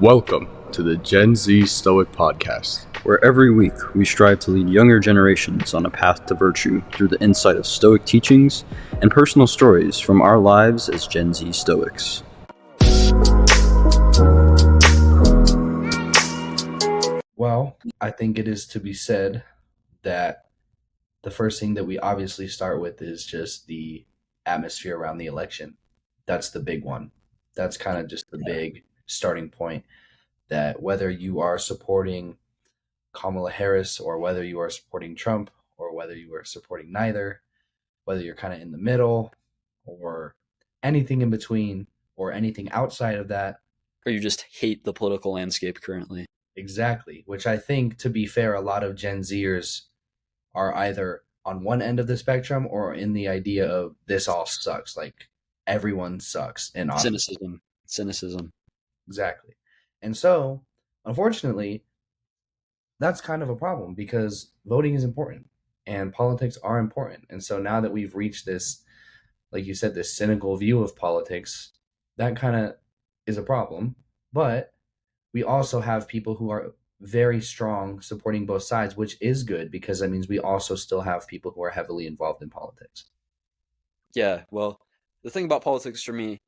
Welcome to the Gen Z Stoic Podcast, where every week we strive to lead younger generations on a path to virtue through the insight of Stoic teachings and personal stories from our lives as Gen Z Stoics. Well, I think it is to be said that the first thing that we obviously start with is just the atmosphere around the election. That's the big one. That's kind of just the big starting point, that whether you are supporting Kamala Harris or whether you are supporting Trump or whether you are supporting neither, whether you're kind of in the middle or anything in between or anything outside of that. Or you just hate the political landscape currently. Exactly, which I think, to be fair, a lot of Gen Zers are either on one end of the spectrum or in the idea of this all sucks, like everyone sucks in office. Cynicism. Exactly. And so, unfortunately, that's kind of a problem because voting is important and politics are important. And so now that we've reached this, like you said, this cynical view of politics, that kind of is a problem. But we also have people who are very strong supporting both sides, which is good because that means we also still have people who are heavily involved in politics. Yeah, well, the thing about politics for me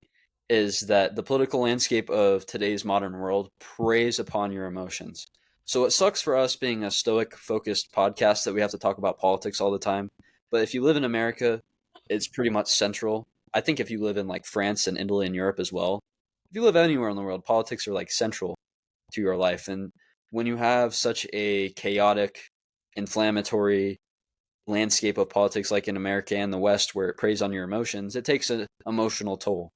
is that the political landscape of today's modern world preys upon your emotions. So it sucks for us being a Stoic-focused podcast that we have to talk about politics all the time. But if you live in America, it's pretty much central. I think if you live in like France and Italy and Europe as well, if you live anywhere in the world, politics are like central to your life. And when you have such a chaotic, inflammatory landscape of politics like in America and the West where it preys on your emotions, it takes an emotional toll.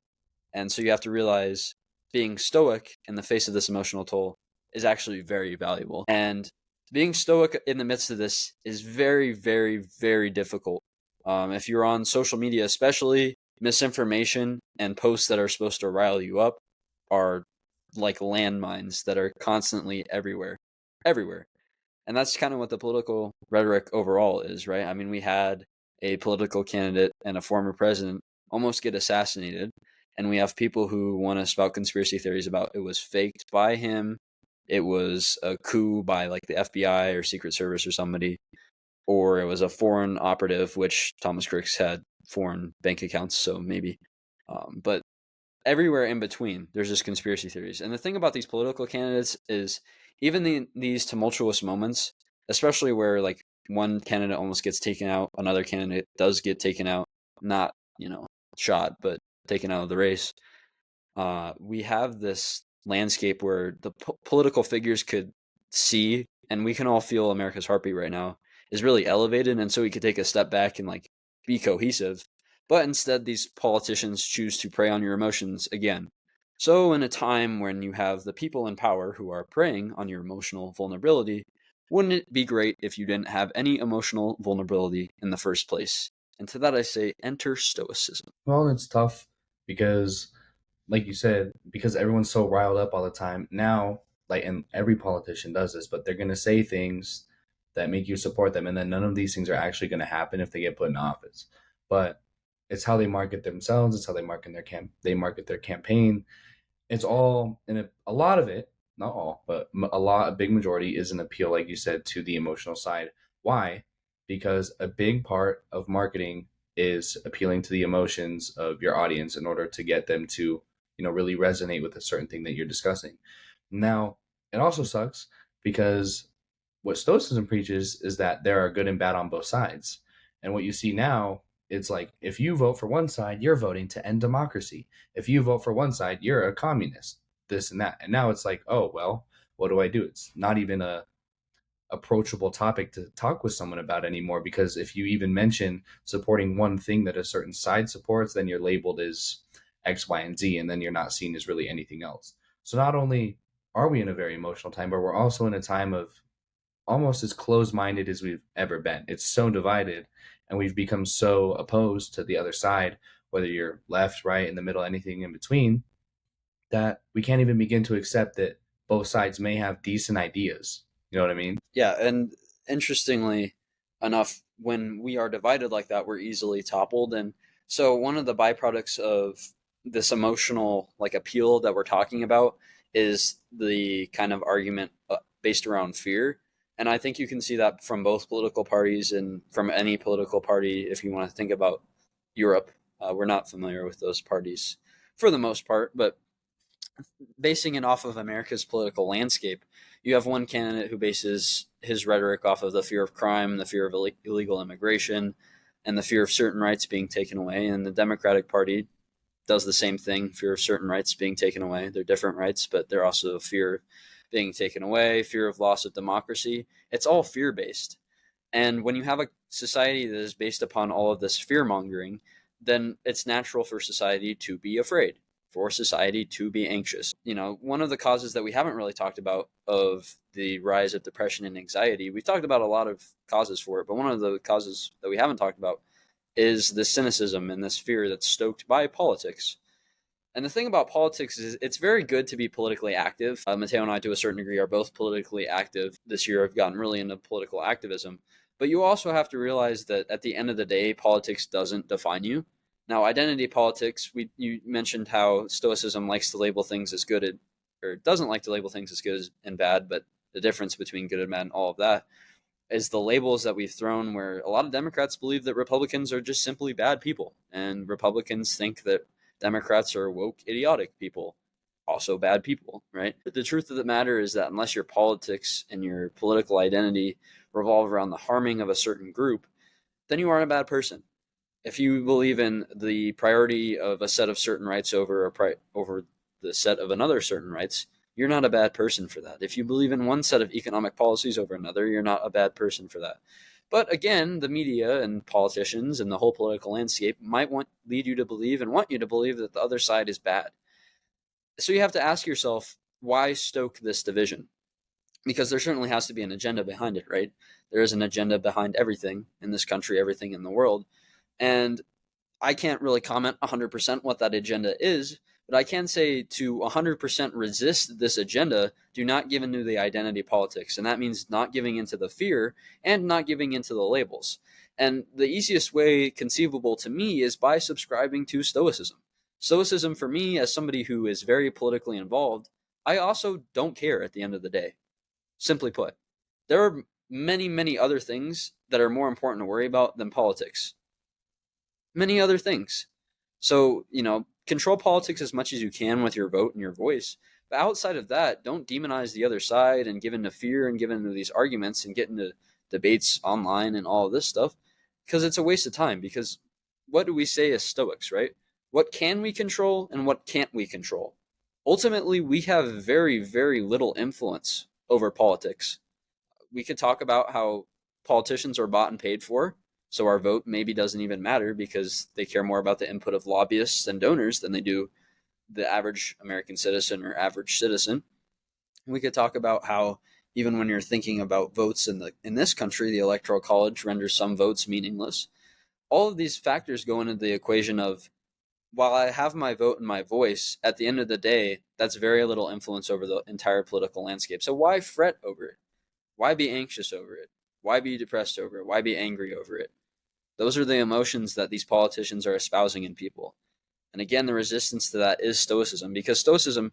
And so you have to realize being stoic in the face of this emotional toll is actually very valuable. And being stoic in the midst of this is very, very, very difficult. If you're on social media, especially, misinformation and posts that are supposed to rile you up are like landmines that are constantly everywhere. And that's kind of what the political rhetoric overall is, right? I mean, we had a political candidate and a former president almost get assassinated. And we have people who want to spout conspiracy theories about it was faked by him, it was a coup by like the FBI or Secret Service or somebody, or it was a foreign operative, which Thomas Crooks had foreign bank accounts, so maybe. But everywhere in between, there's just conspiracy theories. And the thing about these political candidates is even these tumultuous moments, especially where like one candidate almost gets taken out, another candidate does get taken out, not, shot, but taken out of the race. We have this landscape where the political figures could see, and we can all feel America's heartbeat right now is really elevated, and so we could take a step back and like be cohesive. But instead, these politicians choose to prey on your emotions again. So, in a time when you have the people in power who are preying on your emotional vulnerability, wouldn't it be great if you didn't have any emotional vulnerability in the first place? And to that I say, enter Stoicism. Well, it's tough because, like you said, because everyone's so riled up all the time now, like, and every politician does this, but they're going to say things that make you support them. And then none of these things are actually going to happen if they get put in office. But it's how they market themselves. It's how they market their campaign. It's all, and a lot of it, not all, but a big majority is an appeal, like you said, to the emotional side. Why? Because a big part of marketing is appealing to the emotions of your audience in order to get them to, really resonate with a certain thing that you're discussing. Now, it also sucks because what Stoicism preaches is that there are good and bad on both sides. And what you see now, it's like if you vote for one side, you're voting to end democracy. If you vote for one side, you're a communist, this and that. And now it's like, oh, well, what do I do? It's not even a approachable topic to talk with someone about anymore, because if you even mention supporting one thing that a certain side supports, then you're labeled as X, Y, and Z, and then you're not seen as really anything else. So not only are we in a very emotional time, but we're also in a time of almost as closed-minded as we've ever been. It's so divided, and we've become so opposed to the other side, whether you're left, right, in the middle, anything in between, that we can't even begin to accept that both sides may have decent ideas. You know what I mean? Yeah, and interestingly enough, when we are divided like that, we're easily toppled. And so one of the byproducts of this emotional like appeal that we're talking about is the kind of argument based around fear. And I think you can see that from both political parties and from any political party. If you want to think about Europe, we're not familiar with those parties for the most part, but basing it off of America's political landscape, you have one candidate who bases his rhetoric off of the fear of crime, the fear of illegal immigration, and the fear of certain rights being taken away. And the Democratic Party does the same thing, fear of certain rights being taken away. They're different rights, but they're also fear of being taken away, fear of loss of democracy. It's all fear-based. And when you have a society that is based upon all of this fear-mongering, then it's natural for society to be afraid, for society to be anxious. One of the causes that we haven't really talked about of the rise of depression and anxiety, we've talked about a lot of causes for it, but one of the causes that we haven't talked about is the cynicism and this fear that's stoked by politics. And the thing about politics is it's very good to be politically active. Mateo and I, to a certain degree, are both politically active this year. I've gotten really into political activism. But you also have to realize that at the end of the day, politics doesn't define you. Now, identity politics, you mentioned how Stoicism likes to label things as good, or doesn't like to label things as good and bad, but the difference between good and bad and all of that is the labels that we've thrown, where a lot of Democrats believe that Republicans are just simply bad people, and Republicans think that Democrats are woke, idiotic people, also bad people, right? But the truth of the matter is that unless your politics and your political identity revolve around the harming of a certain group, then you aren't a bad person. If you believe in the priority of a set of certain rights over the set of another certain rights, you're not a bad person for that. If you believe in one set of economic policies over another, you're not a bad person for that. But again, the media and politicians and the whole political landscape might lead you to believe and want you to believe that the other side is bad. So you have to ask yourself, why stoke this division? Because there certainly has to be an agenda behind it, right? There is an agenda behind everything in this country, everything in the world. And I can't really comment 100% what that agenda is, but I can say to 100% resist this agenda, do not give into the identity politics. And that means not giving into the fear and not giving into the labels. And the easiest way conceivable to me is by subscribing to Stoicism. Stoicism, for me, as somebody who is very politically involved, I also don't care at the end of the day. Simply put, there are many, many other things that are more important to worry about than politics. Many other things. So, control politics as much as you can with your vote and your voice. But outside of that, don't demonize the other side and give into fear and give into these arguments and get into debates online and all of this stuff, because it's a waste of time. Because what do we say as Stoics, right? What can we control and what can't we control? Ultimately, we have very, very little influence over politics. We could talk about how politicians are bought and paid for, so our vote maybe doesn't even matter because they care more about the input of lobbyists and donors than they do the average American citizen or average citizen. We could talk about how even when you're thinking about votes in this country, the Electoral College renders some votes meaningless. All of these factors go into the equation of, while I have my vote and my voice, at the end of the day, that's very little influence over the entire political landscape. So why fret over it? Why be anxious over it? Why be depressed over it? Why be angry over it? Those are the emotions that these politicians are espousing in people. And again, the resistance to that is Stoicism, because Stoicism,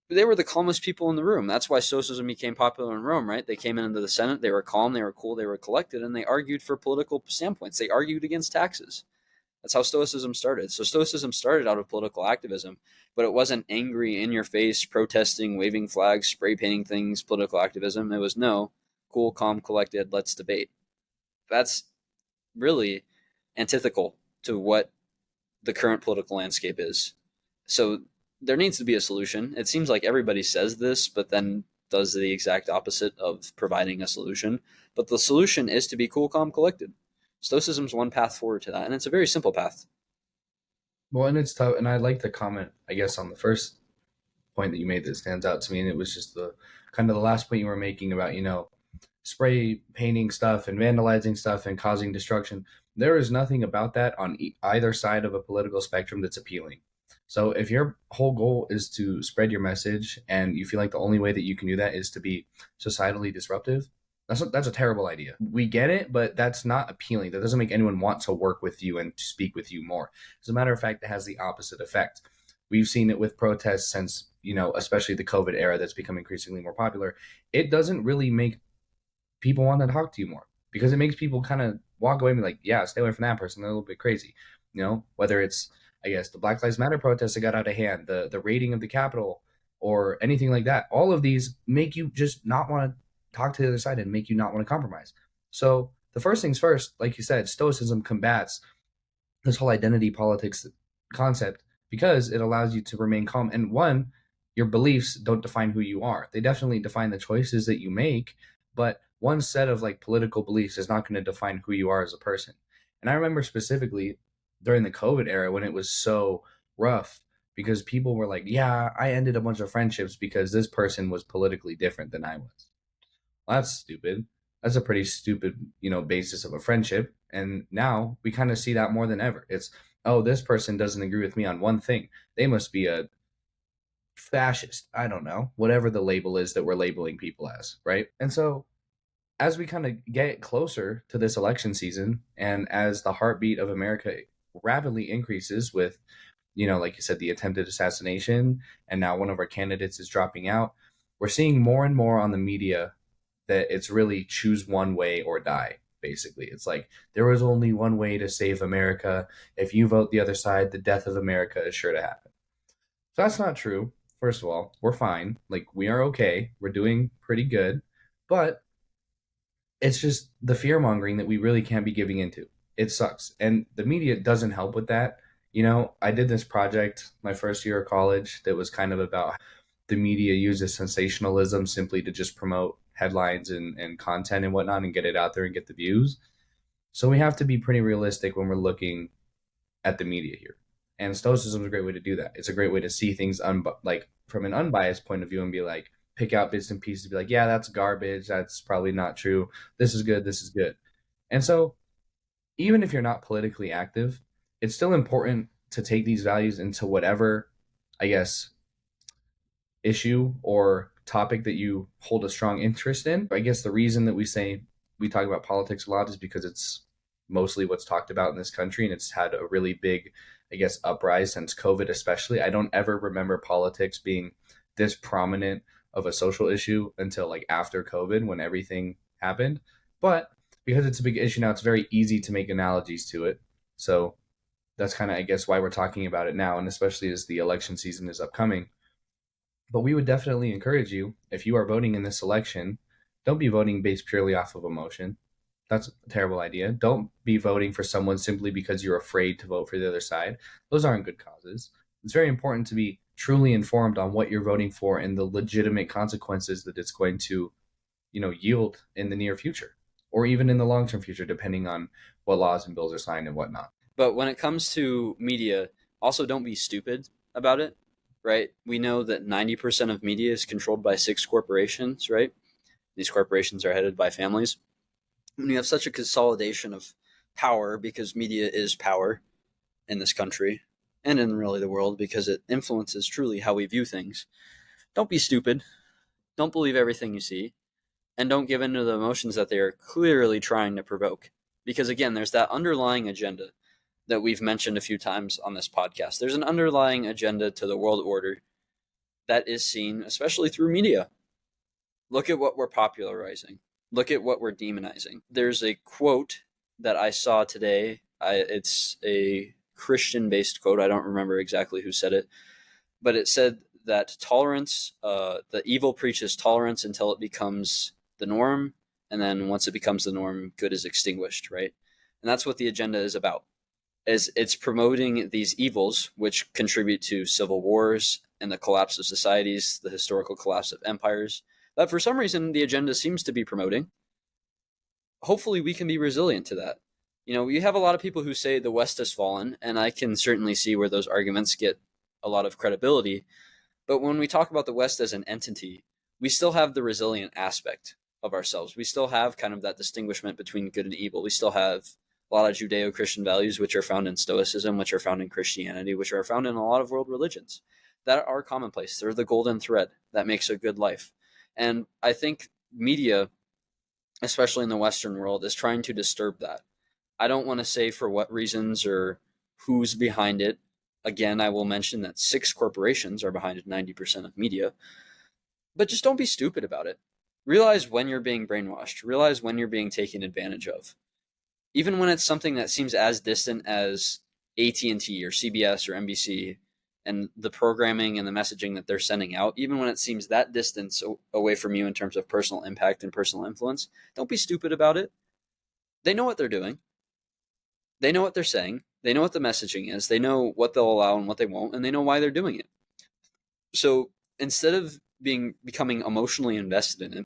they were the calmest people in the room. That's why Stoicism became popular in Rome, right? They came into the Senate, they were calm, they were cool, they were collected, and they argued for political standpoints. They argued against taxes. That's how Stoicism started. So Stoicism started out of political activism, but it wasn't angry, in your face, protesting, waving flags, spray painting things, political activism. It was no, cool, calm, collected, let's debate. That's really antithetical to what the current political landscape is. So there needs to be a solution. It seems like everybody says this, but then does the exact opposite of providing a solution. But the solution is to be cool, calm, collected. Stoicism's one path forward to that, and it's a very simple path. Well, and it's tough, and I like the comment, I guess, on the first point that you made that stands out to me, and it was just the kind of the last point you were making about, spray painting stuff and vandalizing stuff and causing destruction. There is nothing about that on either side of a political spectrum that's appealing. So if your whole goal is to spread your message and you feel like the only way that you can do that is to be societally disruptive, that's a terrible idea. We get it, but that's not appealing. That doesn't make anyone want to work with you and to speak with you more. As a matter of fact, it has the opposite effect. We've seen it with protests since especially the COVID era that's become increasingly more popular, it doesn't really make people want to talk to you more, because it makes people kind of walk away and be like, yeah, stay away from that person. They're a little bit crazy. Whether it's, I guess, the Black Lives Matter protests that got out of hand, the raiding of the Capitol, or anything like that. All of these make you just not want to talk to the other side and make you not want to compromise. So the first things first, like you said, Stoicism combats this whole identity politics concept because it allows you to remain calm. And one, your beliefs don't define who you are. They definitely define the choices that you make, but one set of like political beliefs is not going to define who you are as a person. And I remember specifically during the COVID era when it was so rough, because people were like, yeah, I ended a bunch of friendships because this person was politically different than I was. Well, that's stupid. That's a pretty stupid, basis of a friendship. And now we kind of see that more than ever. It's, oh, this person doesn't agree with me on one thing. They must be a fascist. I don't know, whatever the label is that we're labeling people as, right? And so as we kind of get closer to this election season, and as the heartbeat of America rapidly increases with, like you said, the attempted assassination, and now one of our candidates is dropping out, we're seeing more and more on the media that it's really choose one way or die. Basically, it's like there is only one way to save America. If you vote the other side, the death of America is sure to happen. So that's not true. First of all, we're fine. Like, we are okay. We're doing pretty good. But it's just the fear mongering that we really can't be giving into. It sucks. And the media doesn't help with that. I did this project my first year of college that was kind of about the media uses sensationalism simply to just promote headlines and content and whatnot and get it out there and get the views. So we have to be pretty realistic when we're looking at the media here. And Stoicism is a great way to do that. It's a great way to see things like from an unbiased point of view and be like, pick out bits and pieces to be like, yeah, that's garbage. That's probably not true. This is good. This is good. And so even if you're not politically active, it's still important to take these values into whatever, I guess, issue or topic that you hold a strong interest in. I guess the reason that we talk about politics a lot is because it's mostly what's talked about in this country, and it's had a really big, I guess, uprise since COVID, especially. I don't ever remember politics being this prominent of a social issue until like after COVID when everything happened. But because it's a big issue now, it's very easy to make analogies to it. So that's kind of, I guess, why we're talking about it now, and especially as the election season is upcoming. But we would definitely encourage you, if you are voting in this election, don't be voting based purely off of emotion. That's a terrible idea. Don't be voting for someone simply because you're afraid to vote for the other side. Those aren't good causes. It's very important to be truly informed on what you're voting for and the legitimate consequences that it's going to, yield in the near future or even in the long-term future, depending on what laws and bills are signed and whatnot. But when it comes to media, also don't be stupid about it, right? We know that 90% of media is controlled by 6 corporations, right? These corporations are headed by families. When you have such a consolidation of power, because media is power in this country and in really the world, because it influences truly how we view things, don't be stupid. Don't believe everything you see, and don't give in to the emotions that they are clearly trying to provoke. Because again, there's that underlying agenda that we've mentioned a few times on this podcast. There's an underlying agenda to the world order that is seen, especially through media. Look at what we're popularizing. Look at what we're demonizing. There's a quote that I saw today. It's a Christian-based quote. I don't remember exactly who said it, but it said that tolerance, the evil preaches tolerance until it becomes the norm, and then once it becomes the norm, good is extinguished, right? And that's what the agenda is about. Is it's promoting these evils which contribute to civil wars and the collapse of societies, the historical collapse of empires, that for some reason the agenda seems to be promoting. Hopefully we can be resilient to that. You have a lot of people who say the West has fallen, and I can certainly see where those arguments get a lot of credibility. But when we talk about the West as an entity, we still have the resilient aspect of ourselves. We still have kind of that distinguishment between good and evil. We still have a lot of Judeo-Christian values, which are found in Stoicism, which are found in Christianity, which are found in a lot of world religions that are commonplace. They're the golden thread that makes a good life. And I think media, especially in the Western world, is trying to disturb that. I don't want to say for what reasons or who's behind it, Again, I will mention that 6 corporations are behind 90% of media, but just don't be stupid about it. Realize when you're being brainwashed. Realize when you're being taken advantage of. Even when it's something that seems as distant as AT&T or CBS or NBC and the programming and the messaging that they're sending out, even when it seems that distance away from you in terms of personal impact and personal influence, don't be stupid about it. They know what they're doing. They know what they're saying. They know what the messaging is. They know what they'll allow and what they won't, and they know why they're doing it. So instead of becoming emotionally invested in it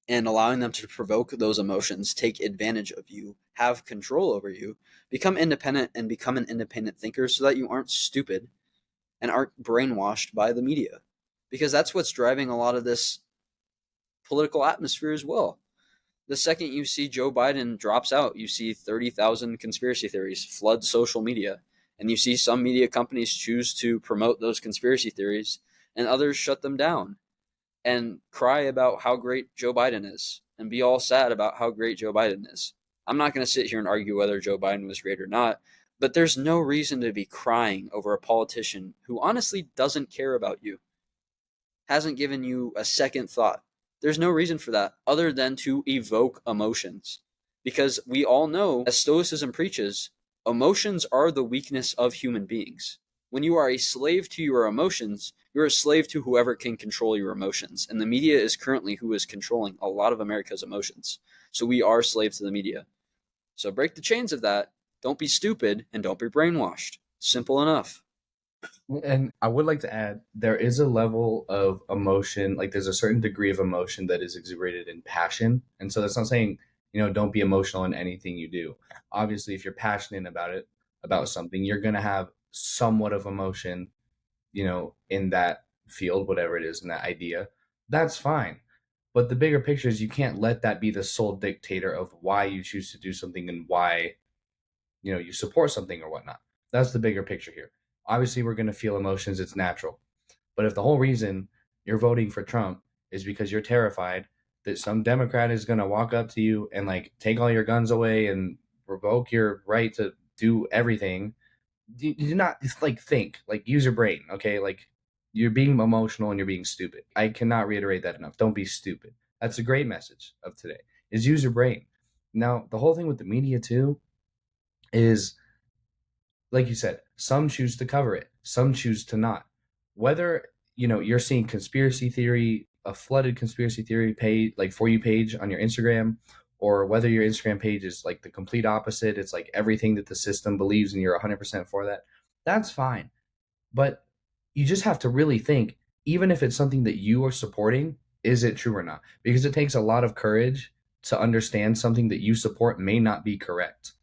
and allowing them to provoke those emotions, take advantage of you, have control over you, become independent and become an independent thinker so that you aren't stupid and aren't brainwashed by the media. Because that's what's driving a lot of this political atmosphere as well. The second you see Joe Biden drops out, you see 30,000 conspiracy theories flood social media. And you see some media companies choose to promote those conspiracy theories and others shut them down and cry about how great Joe Biden is and be all sad about how great Joe Biden is. I'm not going to sit here and argue whether Joe Biden was great or not, but there's no reason to be crying over a politician who honestly doesn't care about you, hasn't given you a second thought. There's no reason for that other than to evoke emotions. Because we all know, as Stoicism preaches, emotions are the weakness of human beings. When you are a slave to your emotions, you're a slave to whoever can control your emotions. And the media is currently who is controlling a lot of America's emotions. So we are slaves to the media. So break the chains of that. Don't be stupid and don't be brainwashed. Simple enough. And I would like to add, there is a level of emotion, like there's a certain degree of emotion that is exaggerated in passion. And so that's not saying, don't be emotional in anything you do. Obviously, if you're passionate about it, about something, you're going to have somewhat of emotion, in that field, whatever it is, in that idea. That's fine. But the bigger picture is you can't let that be the sole dictator of why you choose to do something and why, you support something or whatnot. That's the bigger picture here. Obviously, we're going to feel emotions. It's natural. But if the whole reason you're voting for Trump is because you're terrified that some Democrat is going to walk up to you and like take all your guns away and revoke your right to do everything, do not like think, like use your brain. Okay. Like you're being emotional and you're being stupid. I cannot reiterate that enough. Don't be stupid. That's a great message of today, is use your brain. Now, the whole thing with the media too is, like you said, some choose to cover it, some choose to not. Whether you're seeing conspiracy theory, a flooded conspiracy theory page, like For You page on your Instagram, or whether your Instagram page is like the complete opposite, it's like everything that the system believes and you're 100% for that, that's fine. But you just have to really think, even if it's something that you are supporting, is it true or not? Because it takes a lot of courage to understand something that you support may not be correct,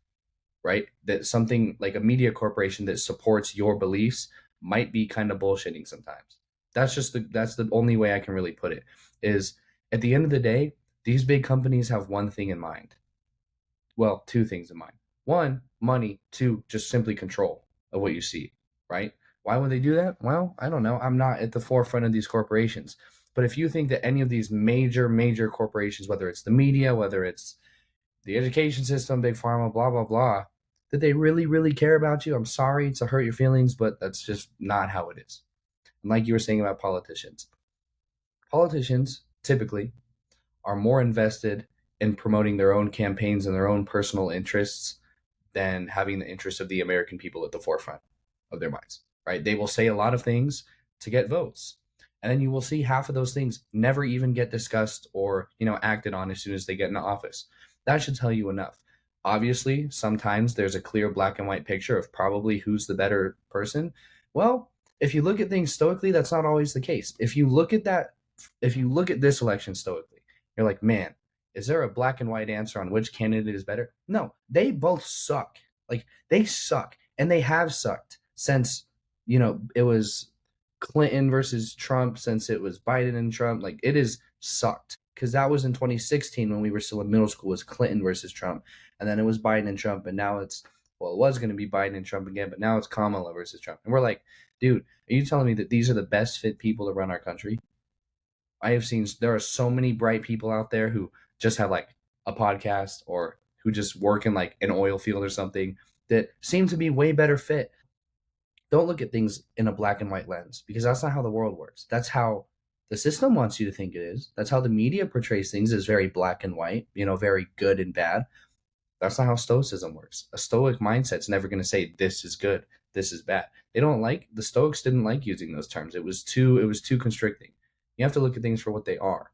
right? That something like a media corporation that supports your beliefs might be kind of bullshitting sometimes. That's the only way I can really put it, is at the end of the day, these big companies have one thing in mind. Well, two things in mind. One, money. Two, just simply control of what you see, right? Why would they do that? Well, I don't know. I'm not at the forefront of these corporations. But if you think that any of these major corporations, whether it's the media, whether it's the education system, big pharma, blah, blah, blah, that they really care about you, I'm sorry to hurt your feelings, but that's just not how it is. And like you were saying about politicians typically are more invested in promoting their own campaigns and their own personal interests than having the interests of the American people at the forefront of their minds, right? They will say a lot of things to get votes. And then you will see half of those things never even get discussed or, acted on as soon as they get into office. That should tell you enough. Obviously, sometimes there's a clear black and white picture of probably who's the better person. Well, if you look at things stoically, that's not always the case. If you look at this election stoically, you're like, man, is there a black and white answer on which candidate is better? No, they both suck. Like they suck, and they have sucked since it was Clinton versus Trump, since it was Biden and Trump. Like it is sucked, because that was in 2016 when we were still in middle school. It was Clinton versus Trump, and then it was Biden and Trump, and now it was going to be Biden and Trump again, but now it's Kamala versus Trump. And we're like, dude, are you telling me that these are the best fit people to run our country? I have seen there are so many bright people out there who just have like a podcast or who just work in like an oil field or something that seem to be way better fit Don't look at things in a black and white lens, because that's not how the world works. That's how the system wants you to think it is. That's how the media portrays things as very black and white, very good and bad. That's not how Stoicism works. A Stoic mindset's never going to say this is good, this is bad. The Stoics didn't like using those terms. It was too constricting. You have to look at things for what they are.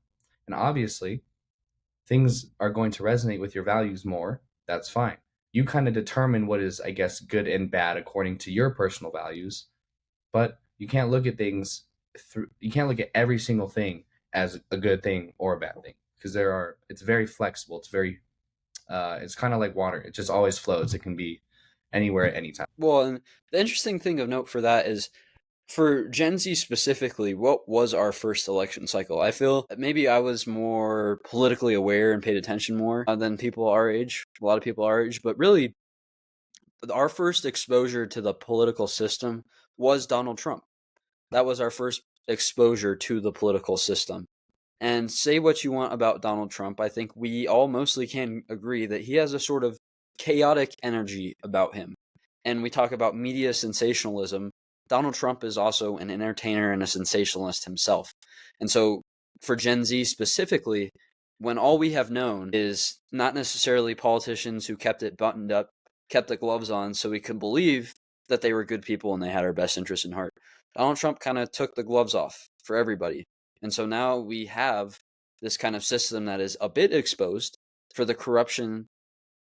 And obviously, things are going to resonate with your values more. That's fine. You kind of determine what is, I guess, good and bad according to your personal values, but you can't look at things you can't look at every single thing as a good thing or a bad thing, because it's very flexible. It's kind of like water. It just always flows. It can be anywhere at any time. Well, and the interesting thing of note for that is, for Gen Z specifically, what was our first election cycle? I feel maybe I was more politically aware and paid attention more than people our age, a lot of people our age, but really our first exposure to the political system was Donald Trump. That was our first exposure to the political system. And say what you want about Donald Trump, I think we all mostly can agree that he has a sort of chaotic energy about him. And we talk about media sensationalism. Donald Trump is also an entertainer and a sensationalist himself. And so for Gen Z specifically, when all we have known is not necessarily politicians who kept it buttoned up, kept the gloves on so we could believe that they were good people and they had our best interest in heart, Donald Trump kind of took the gloves off for everybody. And so now we have this kind of system that is a bit exposed for the corruption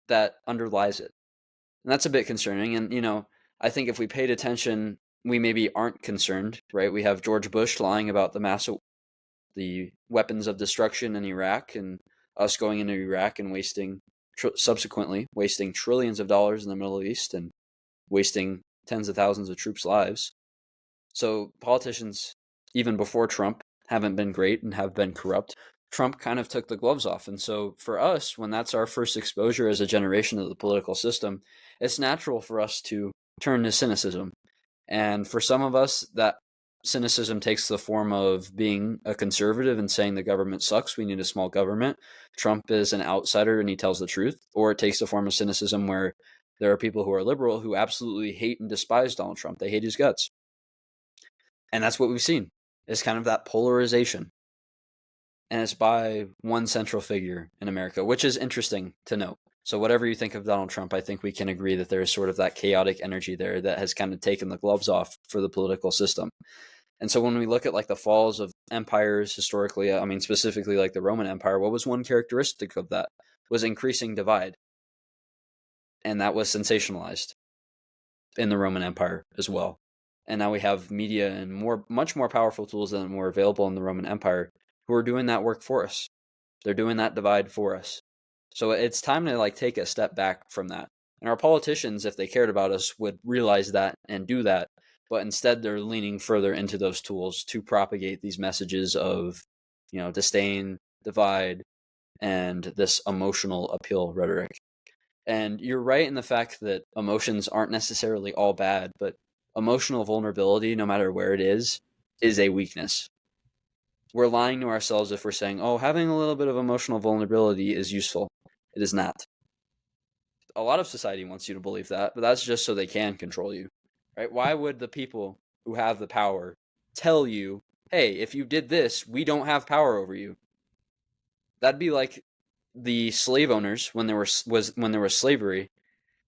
that underlies it. And that's a bit concerning. And, I think if we paid attention, we maybe aren't concerned, right? We have George Bush lying about the weapons of destruction in Iraq, and us going into Iraq and subsequently wasting trillions of dollars in the Middle East and wasting tens of thousands of troops' lives. So politicians, even before Trump, haven't been great and have been corrupt. Trump kind of took the gloves off. And so for us, when that's our first exposure as a generation of the political system, it's natural for us to turn to cynicism. And for some of us, that cynicism takes the form of being a conservative and saying the government sucks, we need a small government. Trump is an outsider and he tells the truth. Or it takes the form of cynicism where there are people who are liberal who absolutely hate and despise Donald Trump. They hate his guts. And that's what we've seen. Is kind of that polarization. And it's by one central figure in America, which is interesting to note. So whatever you think of Donald Trump, I think we can agree that there is sort of that chaotic energy there that has kind of taken the gloves off for the political system. And so when we look at like the falls of empires historically, I mean, specifically like the Roman Empire, what was one characteristic of that? Was increasing divide. And that was sensationalized in the Roman Empire as well. And now we have media and much more powerful tools than were available in the Roman Empire who are doing that work for us. They're doing that divide for us. So it's time to like take a step back from that. And our politicians, if they cared about us, would realize that and do that. But instead, they're leaning further into those tools to propagate these messages of, disdain, divide, and this emotional appeal rhetoric. And you're right in the fact that emotions aren't necessarily all bad, but emotional vulnerability, no matter where it is a weakness. We're lying to ourselves if we're saying, oh, having a little bit of emotional vulnerability is useful. It is not. A lot of society wants you to believe that, but that's just so they can control you, right? Why would the people who have the power tell you, hey, if you did this, we don't have power over you? That'd be like the slave owners when there was slavery.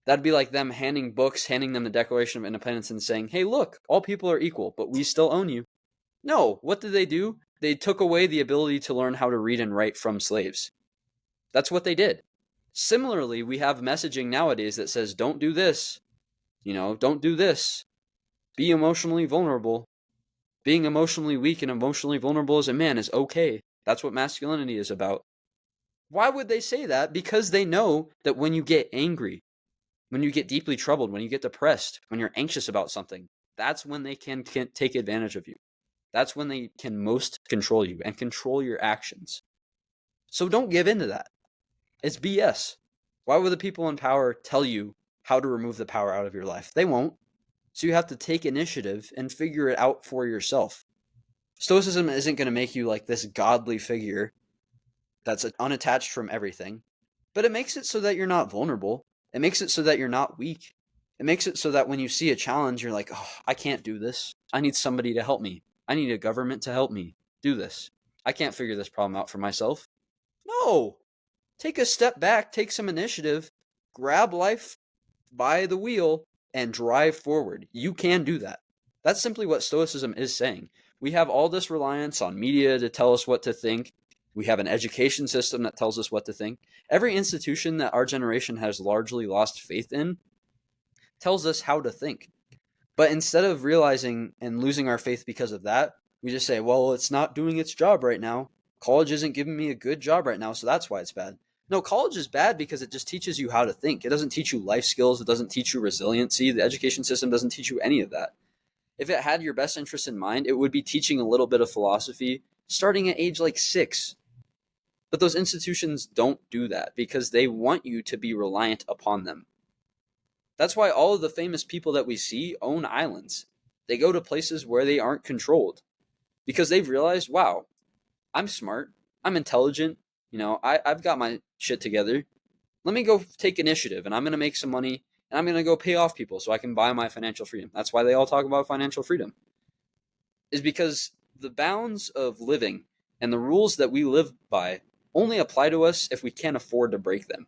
That'd be like them handing them the Declaration of Independence and saying, hey, look, all people are equal, but we still own you. No, what did they do? They took away the ability to learn how to read and write from slaves. That's what they did. Similarly, we have messaging nowadays that says, don't do this. Don't do this. Be emotionally vulnerable. Being emotionally weak and emotionally vulnerable as a man is okay. That's what masculinity is about. Why would they say that? Because they know that when you get angry, when you get deeply troubled, when you get depressed, when you're anxious about something, that's when they can take advantage of you. That's when they can most control you and control your actions. So don't give in to that. It's BS. Why would the people in power tell you how to remove the power out of your life? They won't. So you have to take initiative and figure it out for yourself. Stoicism isn't going to make you like this godly figure that's unattached from everything, but it makes it so that you're not vulnerable. It makes it so that you're not weak. It makes it so that when you see a challenge, you're like, oh, I can't do this. I need somebody to help me. I need a government to help me do this. I can't figure this problem out for myself. No, take a step back, take some initiative, grab life by the wheel, and drive forward. You can do that. That's simply what Stoicism is saying. We have all this reliance on media to tell us what to think. We have an education system that tells us what to think. Every institution that our generation has largely lost faith in tells us how to think. But instead of realizing and losing our faith because of that, we just say, well, it's not doing its job right now. College isn't giving me a good job right now, so that's why it's bad. No, college is bad because it just teaches you how to think. It doesn't teach you life skills. It doesn't teach you resiliency. The education system doesn't teach you any of that. If it had your best interest in mind, it would be teaching a little bit of philosophy starting at age like 6. But those institutions don't do that because they want you to be reliant upon them. That's why all of the famous people that we see own islands. They go to places where they aren't controlled because they've realized, wow, I'm smart, I'm intelligent, I've got my shit together. Let me go take initiative and I'm going to make some money and I'm going to go pay off people so I can buy my financial freedom. That's why they all talk about financial freedom, is because the bounds of living and the rules that we live by only apply to us if we can't afford to break them.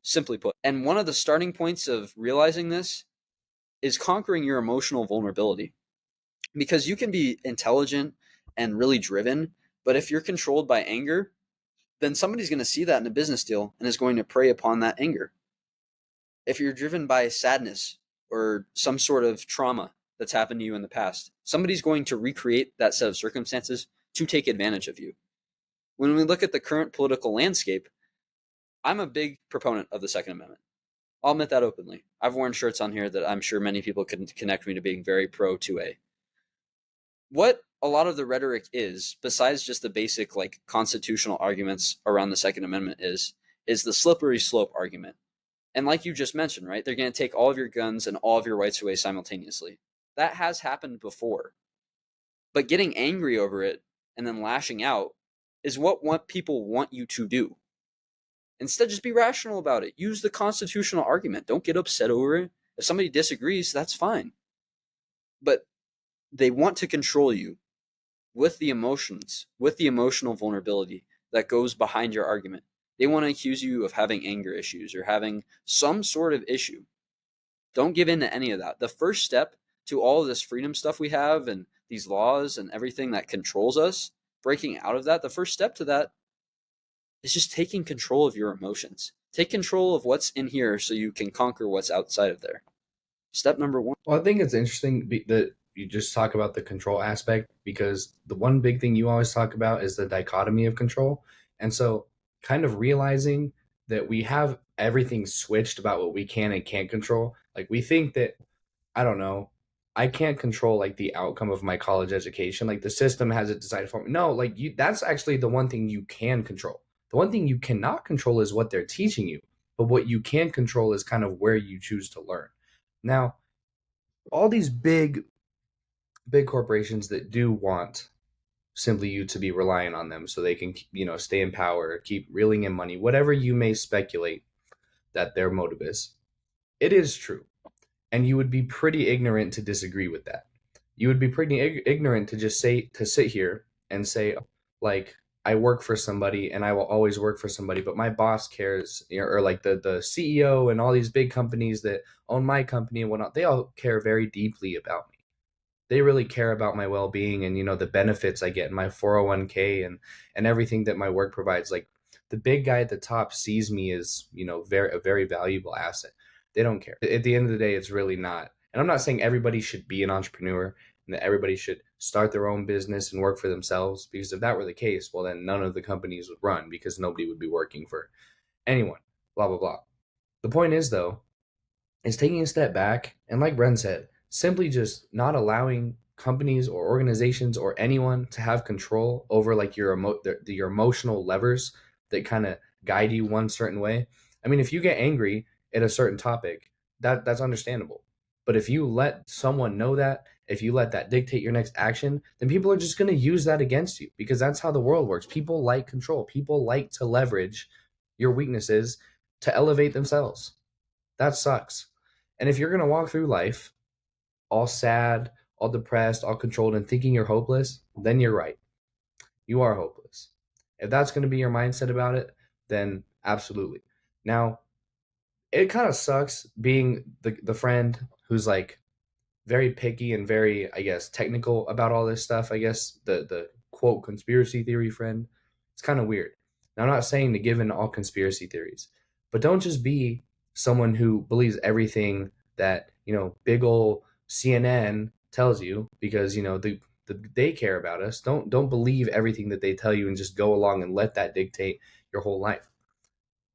Simply put. And one of the starting points of realizing this is conquering your emotional vulnerability. Because you can be intelligent and really driven, but if you're controlled by anger, then somebody's going to see that in a business deal and is going to prey upon that anger. If you're driven by sadness or some sort of trauma that's happened to you in the past, somebody's going to recreate that set of circumstances to take advantage of you. When we look at the current political landscape, I'm a big proponent of the Second Amendment. I'll admit that openly. I've worn shirts on here that I'm sure many people can connect me to being very pro 2A. What a lot of the rhetoric is, besides just the basic constitutional arguments around the Second Amendment, is the slippery slope argument. And like you just mentioned, right, they're going to take all of your guns and all of your rights away simultaneously. That has happened before. But getting angry over it and then lashing out is what people want you to do. Instead, just be rational about it. Use the constitutional argument. Don't get upset over it. If somebody disagrees, that's fine. But they want to control you with the emotions, with the emotional vulnerability that goes behind your argument. They want to accuse you of having anger issues or having some sort of issue. Don't give in to any of that. The first step to all of this freedom stuff we have and these laws and everything that controls us, breaking out of that, the first step to that is just taking control of your emotions. Take control of what's in here so you can conquer what's outside of there. Step number 1. Well, I think it's interesting that you just talk about the control aspect, because the one big thing you always talk about is the dichotomy of control. And so kind of realizing that we have everything switched about what we can and can't control. Like we think that, I don't know, I can't control the outcome of my college education. Like the system has it decided for me. No, that's actually the one thing you can control. The one thing you cannot control is what they're teaching you. But what you can control is kind of where you choose to learn. Now, all these big corporations that do want simply you to be relying on them so they can, stay in power, keep reeling in money, whatever you may speculate that their motive is. It is true. And you would be pretty ignorant to disagree with that. You would be pretty ignorant to just sit here and say, I work for somebody and I will always work for somebody, but my boss cares, or the CEO and all these big companies that own my company and whatnot, they all care very deeply about me. They really care about my well-being and, the benefits I get in my 401k and everything that my work provides. Like the big guy at the top sees me as, a very valuable asset. They don't care. At the end of the day, it's really not. And I'm not saying everybody should be an entrepreneur and that everybody should start their own business and work for themselves, because if that were the case, well, then none of the companies would run because nobody would be working for anyone, blah, blah, blah. The point is, though, is taking a step back and, like Bren said, simply just not allowing companies or organizations or anyone to have control over your emotional levers that kind of guide you one certain way. I mean, if you get angry at a certain topic, that's understandable. But if you let someone know that, if you let that dictate your next action, then people are just going to use that against you, because that's how the world works. People like control. People like to leverage your weaknesses to elevate themselves. That sucks. And if you're going to walk through life all sad, all depressed, all controlled, and thinking you're hopeless, then you're right. You are hopeless. If that's going to be your mindset about it, then absolutely. Now, it kind of sucks being the friend who's like very picky and very, I guess, technical about all this stuff. I guess the quote conspiracy theory friend. It's kind of weird. Now, I'm not saying to give in to all conspiracy theories, but don't just be someone who believes everything that big ol' CNN tells you because they care about us. Don't believe everything that they tell you and just go along and let that dictate your whole life.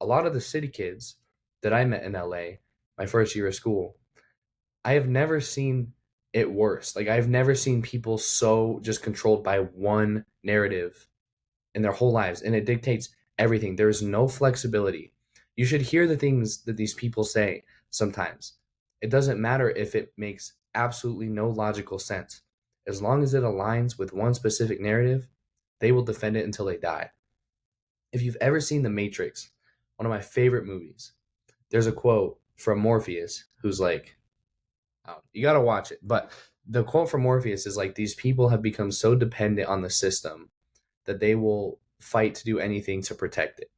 A lot of the city kids that I met in LA, my first year of school, I have never seen it worse. Like I've never seen people so just controlled by one narrative in their whole lives, and it dictates everything. There is no flexibility. You should hear the things that these people say sometimes. It doesn't matter if it makes absolutely no logical sense. As long as it aligns with one specific narrative, they will defend it until they die. If you've ever seen The Matrix, one of my favorite movies, there's a quote from Morpheus who's like, oh, you got to watch it. But the quote from Morpheus is like, these people have become so dependent on the system that they will fight to do anything to protect it.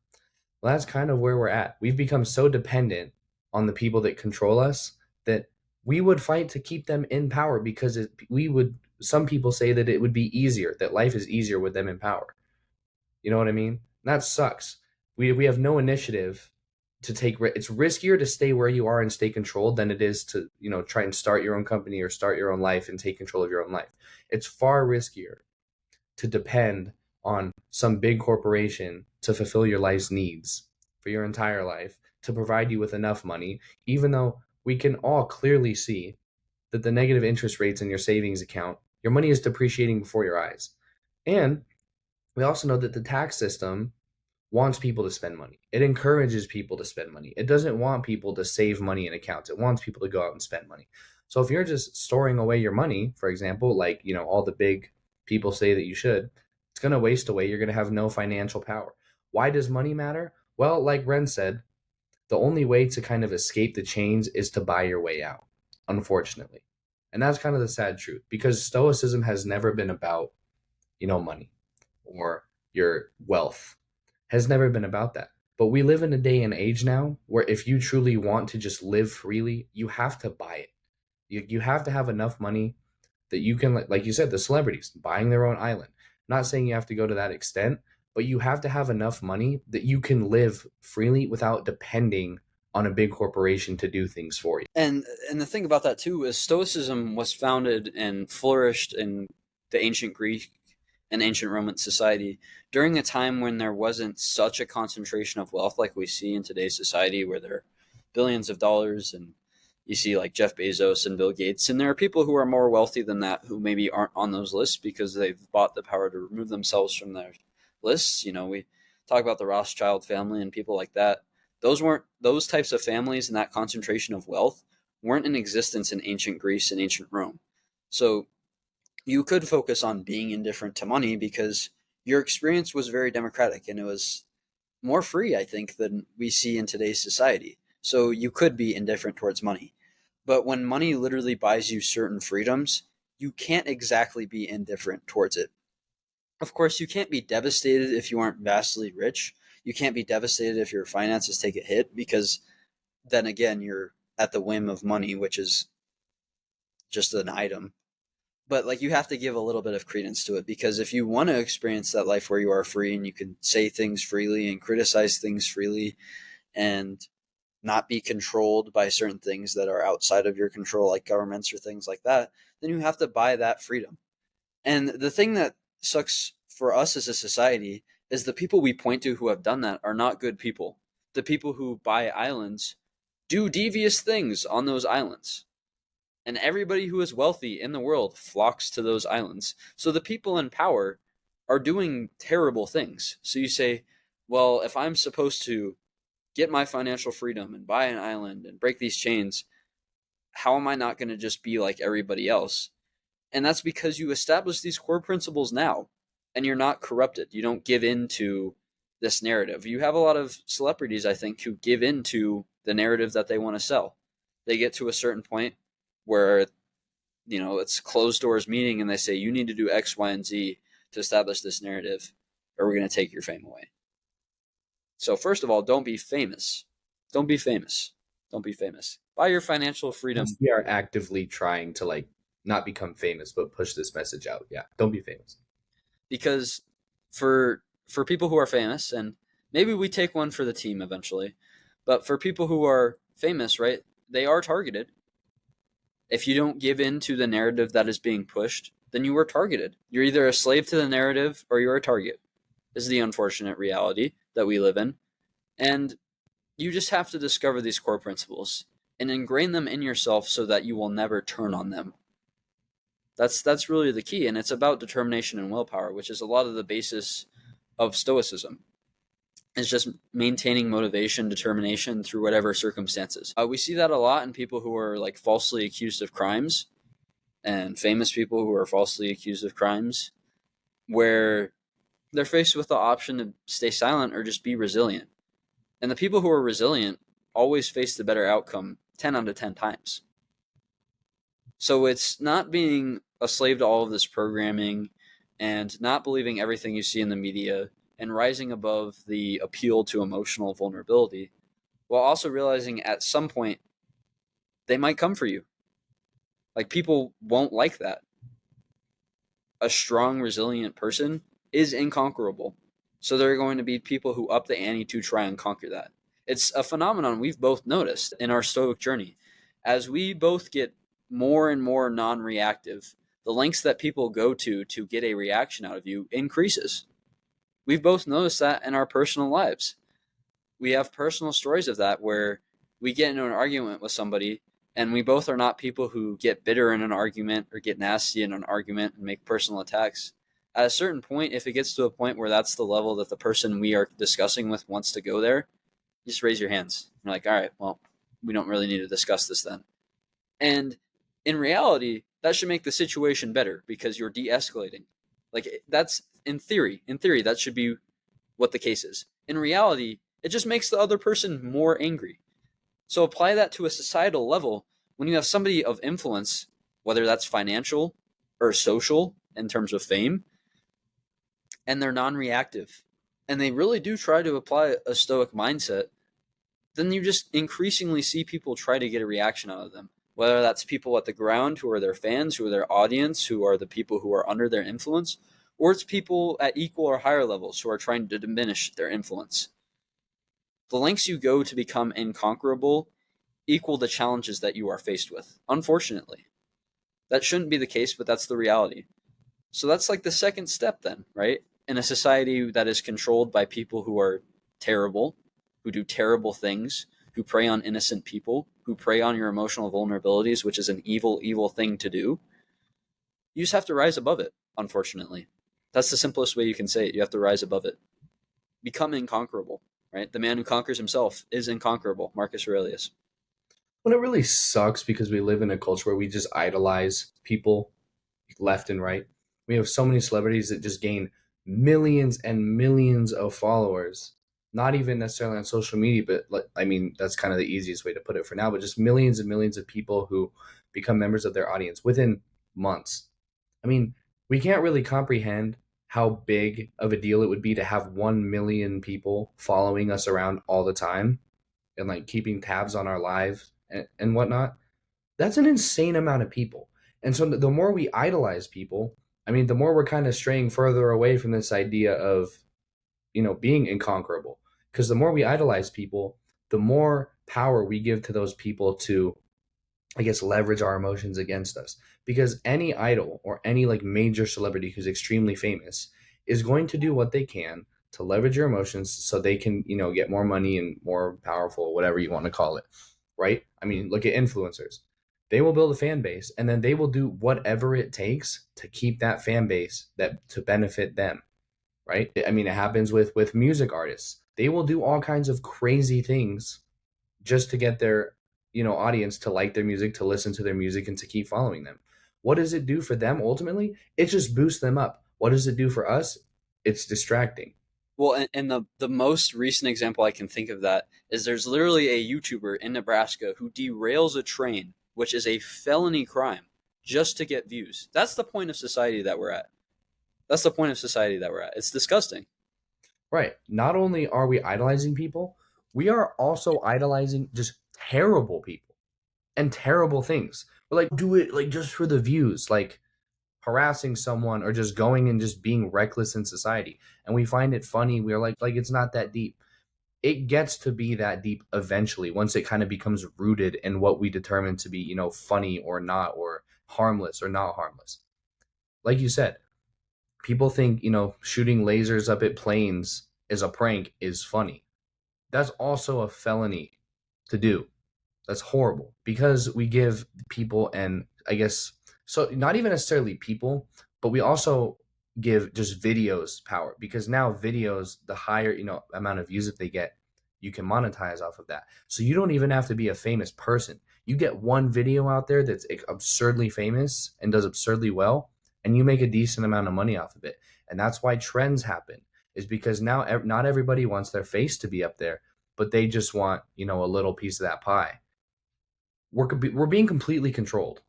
Well, that's kind of where we're at. We've become so dependent on the people that control us that we would fight to keep them in power because some people say that it would be easier, that life is easier with them in power. You know what I mean? That sucks. We have no initiative to take. It's riskier to stay where you are and stay controlled than it is to try and start your own company or start your own life and take control of your own life. It's far riskier to depend on some big corporation to fulfill your life's needs for your entire life, to provide you with enough money, even though we can all clearly see that the negative interest rates in your savings account, your money is depreciating before your eyes. And we also know that the tax system wants people to spend money. It encourages people to spend money. It doesn't want people to save money in accounts. It wants people to go out and spend money. So if you're just storing away your money, for example, like, all the big people say that you should, it's going to waste away. You're going to have no financial power. Why does money matter? Well, like Ren said, the only way to kind of escape the chains is to buy your way out, unfortunately. And that's kind of the sad truth, because Stoicism has never been about, money or your wealth. Has never been about that. But we live in a day and age now where if you truly want to just live freely, you have to buy it. You have to have enough money that you can, like you said, the celebrities buying their own island. I'm not saying you have to go to that extent, but you have to have enough money that you can live freely without depending on a big corporation to do things for you. And the thing about that too is Stoicism was founded and flourished in the ancient Greek and ancient Roman society during a time when there wasn't such a concentration of wealth like we see in today's society, where there are billions of dollars and you see like Jeff Bezos and Bill Gates, and there are people who are more wealthy than that who maybe aren't on those lists because they've bought the power to remove themselves from their lists. We talk about the Rothschild family and people like that. Those types of families and that concentration of wealth weren't in existence in ancient Greece and ancient Rome. So you could focus on being indifferent to money because your experience was very democratic and it was more free, I think, than we see in today's society. So you could be indifferent towards money. But when money literally buys you certain freedoms, you can't exactly be indifferent towards it. Of course, you can't be devastated if you aren't vastly rich. You can't be devastated if your finances take a hit because then again, you're at the whim of money, which is just an item. But like you have to give a little bit of credence to it, because if you want to experience that life where you are free and you can say things freely and criticize things freely and not be controlled by certain things that are outside of your control, like governments or things like that, then you have to buy that freedom. And the thing that sucks for us as a society is the people we point to who have done that are not good people. The people who buy islands do devious things on those islands. And everybody who is wealthy in the world flocks to those islands. So the people in power are doing terrible things. So you say, well, if I'm supposed to get my financial freedom and buy an island and break these chains, how am I not going to just be like everybody else? And that's because you establish these core principles now and you're not corrupted. You don't give in to this narrative. You have a lot of celebrities, I think, who give into the narrative that they want to sell. they get to a certain point where, it's closed doors meeting and they say, you need to do X, Y, and Z to establish this narrative, or we're going to take your fame away. So first of all, don't be famous. Don't be famous. Don't be famous. Buy your financial freedom. We are actively trying to like not become famous, but push this message out. Yeah, don't be famous. Because for people who are famous, and maybe we take one for the team eventually, but for people who are famous, right, they are targeted. If you don't give in to the narrative that is being pushed, then you are targeted. You're either a slave to the narrative or you're a target. This is the unfortunate reality that we live in. And you just have to discover these core principles and ingrain them in yourself so that you will never turn on them. That's really the key, and it's about determination and willpower, which is a lot of the basis of Stoicism. It's just maintaining motivation, determination through whatever circumstances. We see that a lot in people who are like falsely accused of crimes, and famous people who are falsely accused of crimes, where they're faced with the option to stay silent or just be resilient. And the people who are resilient always face the better outcome 10 out of 10 times. So it's not being a slave to all of this programming and not believing everything you see in the media and rising above the appeal to emotional vulnerability, while also realizing at some point they might come for you. Like, people won't like that. A strong, resilient person is inconquerable. So there are going to be people who up the ante to try and conquer that. It's a phenomenon we've both noticed in our Stoic journey. As we both get more and more non-reactive, the lengths that people go to get a reaction out of you increases. We've both noticed that in our personal lives. We have personal stories of that where we get into an argument with somebody and we both are not people who get bitter in an argument or get nasty in an argument and make personal attacks. At a certain point, if it gets to a point where that's the level that the person we are discussing with wants to go there, just raise your hands. You're like, all right, well, we don't really need to discuss this then. And in reality, that should make the situation better because you're de-escalating. Like, that's in theory, that should be what the case is. In reality, it just makes the other person more angry. So apply that to a societal level. When you have somebody of influence, whether that's financial or social in terms of fame, and they're non-reactive, and they really do try to apply a Stoic mindset, then you just increasingly see people try to get a reaction out of them. Whether that's people at the ground who are their fans, who are their audience, who are the people who are under their influence, or it's people at equal or higher levels who are trying to diminish their influence. The lengths you go to become inconquerable equal the challenges that you are faced with, unfortunately. That shouldn't be the case, but that's the reality. So that's like the second step then, right? In a society that is controlled by people who are terrible, who do terrible things, who prey on innocent people, who prey on your emotional vulnerabilities, which is an evil, evil thing to do, you just have to rise above it, unfortunately. That's the simplest way you can say it. You have to rise above it. Become inconquerable, right? The man who conquers himself is inconquerable, Marcus Aurelius. Well, it really sucks because we live in a culture where we just idolize people left and right. We have so many celebrities that just gain millions and millions of followers, not even necessarily on social media, but I mean, that's kind of the easiest way to put it for now, but just millions and millions of people who become members of their audience within months. I mean, we can't really comprehend how big of a deal it would be to have 1 million people following us around all the time and like keeping tabs on our lives and whatnot. That's an insane amount of people. And so the more we idolize people, I mean, the more we're kind of straying further away from this idea of, being inconquerable. Because the more we idolize people, the more power we give to those people to, I guess, leverage our emotions against us. Because any idol or any like major celebrity who's extremely famous is going to do what they can to leverage your emotions so they can, get more money and more powerful, whatever you want to call it. Right? I mean, look at influencers. They will build a fan base and then they will do whatever it takes to keep that fan base to benefit them. Right? I mean, it happens with music artists. They will do all kinds of crazy things just to get their, audience to like their music, to listen to their music, and to keep following them. What does it do for them ultimately? It just boosts them up. What does it do for us? It's distracting. Well, and the most recent example I can think of that is there's literally a YouTuber in Nebraska who derails a train, which is a felony crime, just to get views. That's the point of society that we're at. That's the point of society that we're at. It's disgusting. Right. Not only are we idolizing people, we are also idolizing just terrible people and terrible things. We're like, do it like just for the views, like harassing someone or just going and just being reckless in society. And we find it funny. We're like it's not that deep. It gets to be that deep eventually once it kind of becomes rooted in what we determine to be, funny or not, or harmless or not harmless. Like you said, people think, shooting lasers up at planes is a prank is funny. That's also a felony to do. That's horrible because we give people, and I guess, so not even necessarily people, but we also give just videos power, because now videos, the higher, amount of views that they get, you can monetize off of that. So you don't even have to be a famous person. You get one video out there that's absurdly famous and does absurdly well, and you make a decent amount of money off of it. And that's why trends happen, is because now not everybody wants their face to be up there, but they just want, a little piece of that pie. We're being completely controlled,